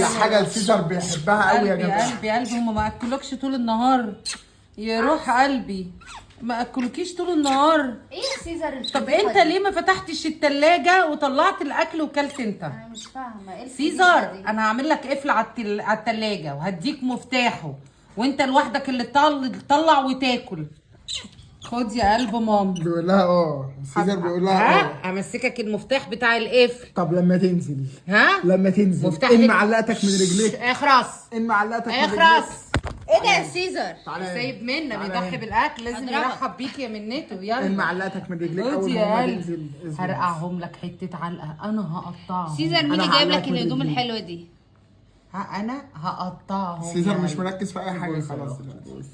حاجه السيزر بيحبها قوي يا جماعه. قلبي هم ما اكلوكش طول النهار يا روح قلبي، ما اكلوكيش طول النهار. ايه السيزر؟ طب انت ليه ما فتحتش التلاجة وطلعت الاكل وكلت انت؟ انا مش فاهمه ايه سيزر، انا هعمل لك قفل على التلاجة وهديك مفتاحه وانت لوحدك اللي تطلع وتاكل. خد يا قلب ماما. بيقول لها السيزر بيقول لها امسكك المفتاح بتاع القفل. طب لما تنزل لما تنزل مفتاح ان معلقتك من رجليك. اخرس ان معلقتك من رجليك. اخرس. ايه ده يا سيزر؟ سايب منا بيضحي بالاكل، لازم يرحب بيك يا منته. يلا ان معلقتك من رجليك خد اول يا ما قلب. تنزل. هرقعهم لك حته علقه، انا هقطعهم. سيزر مين اللي جايب لك الهدوم الحلوه دي؟ انا هقطعهم. سيزر مش مركز في اي حاجه خلاص دلوقتي.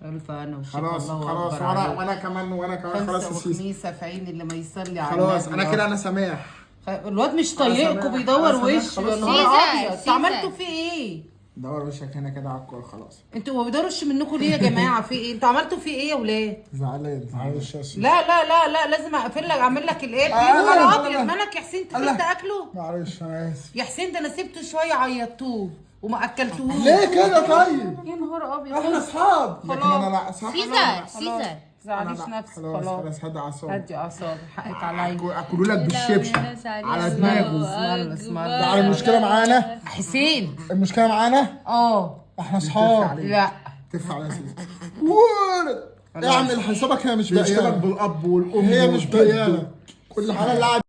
الف انا وشكرا. خلاص وانا كمان خلاص يا سيزر. خميسه في عين اللي ما يصلي على خلاص انا كده انا سامح. الواد مش طايقكم بيدور وشه يا نهار ابيض. انتوا عملتوا فيه ايه؟ دور وشك هنا كده على الكوره خلاص. انتوا ما بيدورش منكم ليه يا جماعه؟ في ايه؟ انتوا عملتوا فيه ايه يا ولاد؟ زعلان معلش يا سيزر. لا لازم اقفل لك اعمل لك الايه؟ يا نهار ابيض مالك يا حسين؟ انت كنت اكله؟ معلش انا اسف يا حسين ده انا سبته شويه عيطتوه وما اكلتوهوش. ليه كده طيب؟ يا نهار ابيض. احنا اصحاب. لكن انا لا صح. سيزر زعليش نفسك. خلاص هدي اعصابك. هدي اعصابك، حقك عليا. اكلوا لك بالشبشب على دماغه. اسمع يعني المشكله معانا حسين. المشكله معانا احنا اصحاب. لا تدفع على سيزر ولد اعمل حسابك. هي مش باقيه بالاب والام. هي مش باقيه كل حاجه.